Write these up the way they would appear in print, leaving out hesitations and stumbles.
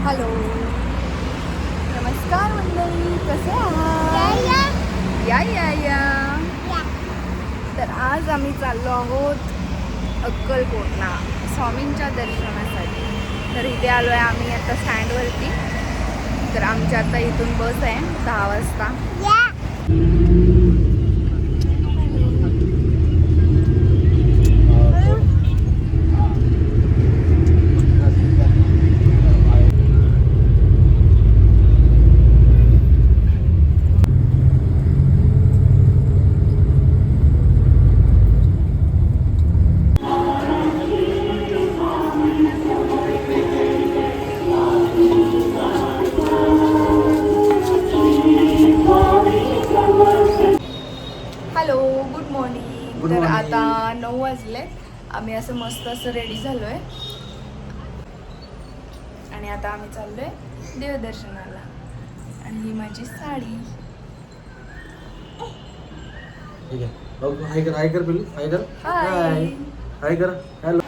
Hello, नमस्कार मंडळी, कसे आहात? या. तर आज आम्ही चाललो आहोत अक्कलकोटला स्वामींच्या दर्शनासाठी. तर इथे आलो आहे आम्ही आता स्टँडवरती. तर आमची आता इथून बस आहे 10 वाजता. Good morning. तर आता 9 वाजले. आम्ही असं मस्त असं रेडी झालोय आणि आता आम्ही चाललोय देवदर्शनाला. आणि ही माझी साडी. ठीक आहे, हाय कर प्लीज, हाय कर. हाय कर. हॅलो.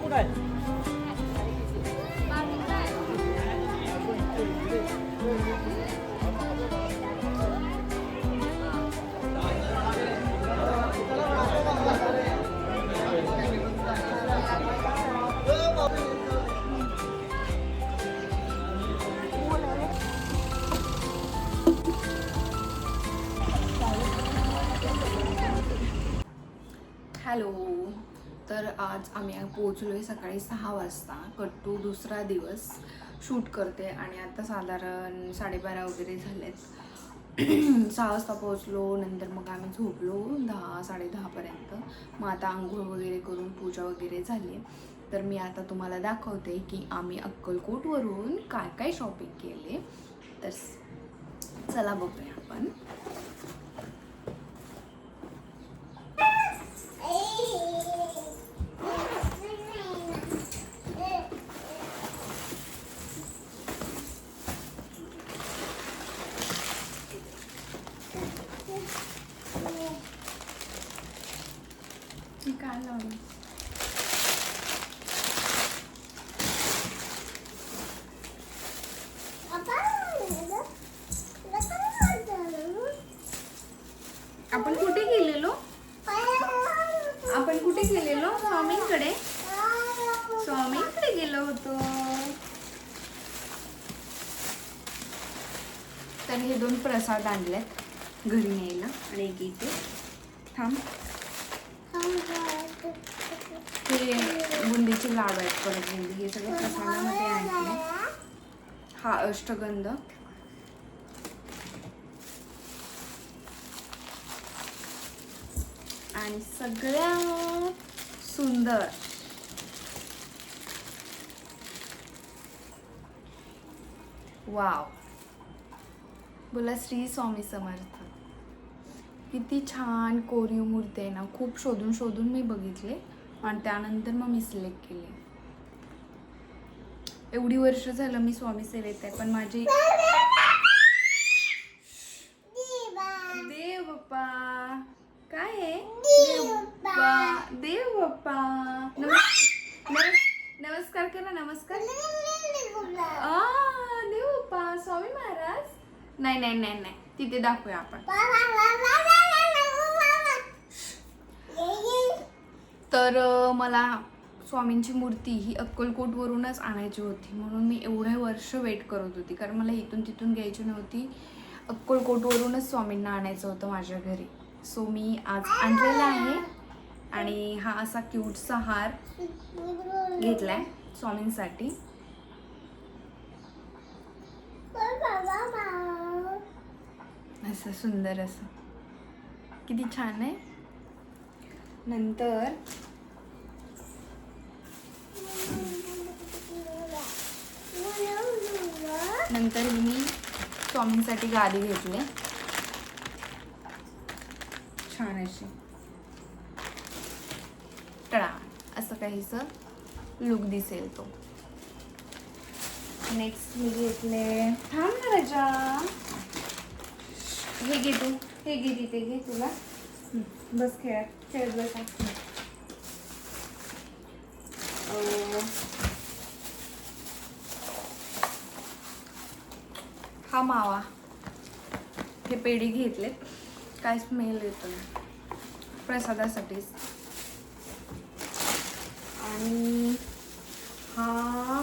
कुठं आहे? हॅलो. तर आज आम्ही पोहोचलो आहे सकाळी 6 वाजता. कट्टू दुसरा दिवस शूट करते आणि आता साधारण 12:30 वगैरे झालेत. 6 वाजता पोहोचलो. नंतर मग आम्ही झोपलो 10-10:30पर्यंत. मग आता आंघोळ वगैरे करून पूजा वगैरे झाली. तर मी आता तुम्हाला दाखवते की आम्ही अक्कलकोटवरून काय काय शॉपिंग केले. तर चला बघूया आपण. काय लावलं? आपण कुठे गेलेलो? आपण कुठे गेलेलो? स्वामींकडे. स्वामींकडे गेलो होतो. तर हे 2 प्रसाद आणलेत घरी न्यायला आणि एक इथे. थांब. हे बुंदीचे लाडू आहेत. परत बुंदी हे सगळे प्रसादामध्ये आणले. हा अष्टगंध. आणि सगळ्यात सुंदर वाव, बोला श्री स्वामी समर्थ. किती छान कोरीव मूर्ती आहे ना. खूप शोधून शोधून मी बघितले आणि त्यानंतर मग मी सिलेक्ट केले. एवढी वर्ष झालं मी स्वामी सेवेत आहे, पण माझी देव बाप्पा काय आहे? देव बाप्पा नमस्कार करा. नमस्कार. देव बाप्पा स्वामी महाराज. नाही नाही नाही नाही, तिथे दाखवूया आपण. तर मला स्वामींची मूर्ती ही अक्कलकोटवरूनच आणायची होती, म्हणून मी एवढे वर्ष वेट करत होती. कारण मला इथून तिथून घ्यायची नव्हती. अक्कलकोटवरूनच स्वामींना आणायचं होतं माझ्या घरी. सो मी आज आणलेला आहे. आणि हा असा क्यूटचा हार घेतलाय स्वामींसाठी. असं सुंदर असं किती छान आहे. नंतर मी स्वामींसाठी गादी घेतली छान अशी. टळा असं काहीसं लुक दिसेल तो. नेक्स्ट मी घेतले. थांब ना राजा. हे घे तू. हे घे तिथे घे तुला. बस खेळत बसा. हा मावा. हे पेढे घेतलेत. काय स्मेल येतो प्रसादासाठीच. आणि हा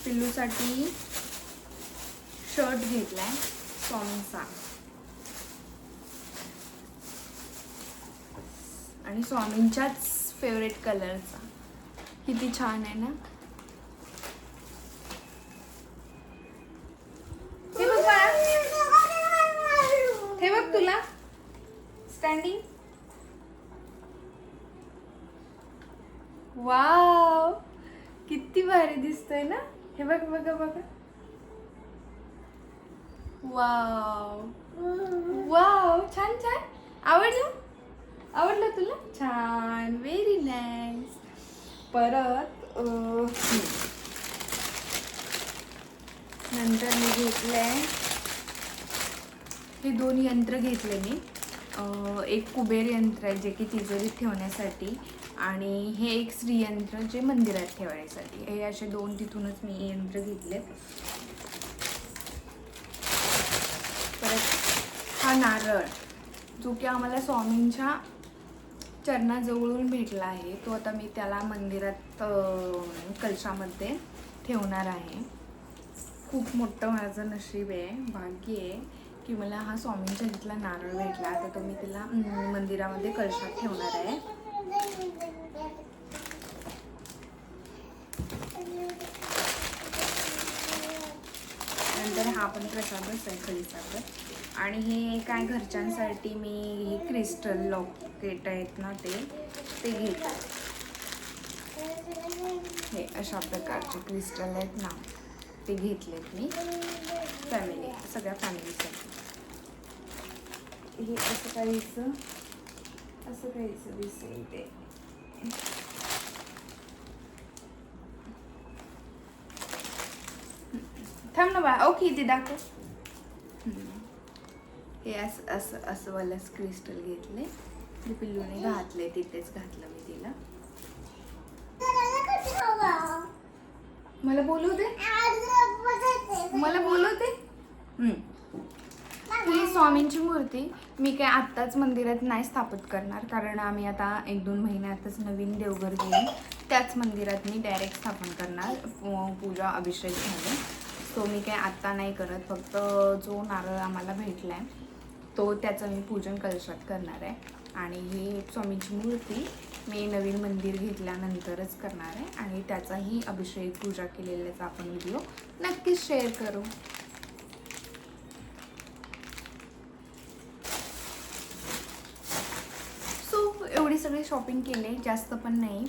पिल्लूसाठी शर्ट घेतलाय स्वामींचा. आणि स्वामींच्याच फेवरेट कलरचा. किती छान आहे ना. हे बघ बाळा. हे बघ तुला स्टँडिंग. वाव, किती भारी दिसतोय ना. हे बघ बघा बघा. वाव वाव, छान छान. आवडलं तुला? छान, व्हेरी नाईस. परत नंतर मी घेतलंय हे 2 यंत्र घेतले मी. एक कुबेर यंत्र आहे जे की तिजोरीत ठेवण्यासाठी, आणि हे एक श्रीयंत्र जे मंदिरात ठेवण्यासाठी. हे असे 2 तिथूनच मी यंत्र घेतले. परत हा नारळ जो की आम्हाला स्वामींच्या चरणाजवळून भेटला आहे, तो आता मी त्याला मंदिरात कलशामध्ये ठेवणार आहे. खूप मोठं माझं नशीब आहे, भाग्य आहे की मला हा स्वामींच्या इथला नारळ भेटला. आता तो मी तिला मंदिरामध्ये कलशात ठेवणार आहे. नंतर हा पण प्रसादच आहे खडीसाखर. आणि हे काय घरच्यांसाठी मी हे क्रिस्टल लॉकेट आहेत ना ते घेतात. हे अशा प्रकारचे क्रिस्टल आहेत ना ते घेतलेत मी सगळ्या फॅमिलीसाठी. हे असं काहीचं दिसेल ते. थांब ना बा. ओके ते दाखव. हे असं वालंच क्रिस्टल घेतले. ते पिल्लूने घातले, तिथेच घातलं मी तिला. मला बोलू दे. ही स्वामींची मूर्ती मी काय आत्ताच मंदिरात नाही स्थापित करणार, कारण आम्ही आता 1-2 महिन्यातच नवीन देवघर घेऊन त्याच मंदिरात मी डायरेक्ट स्थापन करणार. पूजा अभिषेक झाले. तो मी काय आत्ता नाही करत. फक्त जो नारळ आम्हाला भेटला आहे तो त्याचं मी पूजन कलशात करणार आहे. आणि ही स्वामींची मूर्ती मी नवीन मंदिर घेतल्यानंतरच करणार आहे. आणि त्याचाही अभिषेक पूजा केलेल्याचा आपण व्हिडिओ नक्कीच शेअर करू. एवढी सगळी शॉपिंग केले, जास्त पण नाही.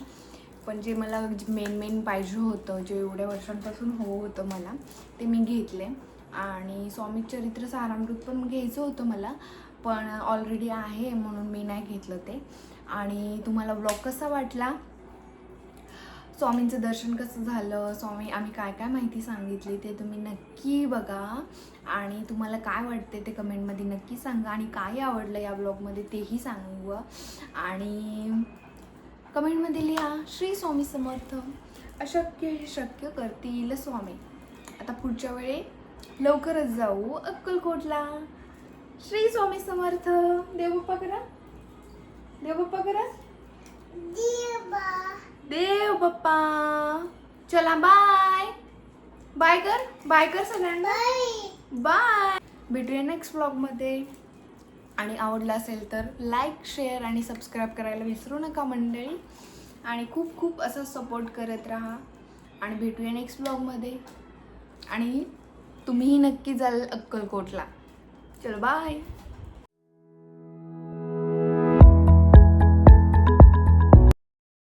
पण जे मला मेन पाहिजे होतं, जे एवढ्या वर्षांपासून होतं मला, ते मी घेतले. आणि स्वामी चरित्र सारामृत पण घ्यायचं होतं मला, पण ऑलरेडी आहे म्हणून मी नाही घेतलं ते. आणि तुम्हाला ब्लॉग कसा वाटला, स्वामींचं दर्शन कसं झालं, स्वामी आम्ही काय काय माहिती सांगितली ते तुम्ही नक्की बघा. आणि तुम्हाला काय वाटते ते कमेंटमध्ये नक्की सांगा. आणि काय आवडलं या ब्लॉगमध्ये तेही सांगा. आणि कमेंटमध्ये लिहा श्री स्वामी समर्थ. अशक्य हे शक्य करतील स्वामी. आता पुढच्या वेळी लवकरच जाऊ अक्कलकोटला. श्री स्वामी समर्थ. देवबाप्पा करा. देवबाप्पा करा. देव बाप्पा. चला बाय. बाय कर सगळ्यांना. बाय. भेटूया नेक्स्ट ब्लॉगमध्ये. आणि आवडला असेल तर लाईक, शेअर आणि सबस्क्राईब करायला विसरू नका मंडळी. आणि खूप खूप असं सपोर्ट करत राहा. आणि भेटूया नेक्स्ट ब्लॉगमध्ये. आणि तुम्हीही नक्की जाल अक्कलकोटला. चलो बाय.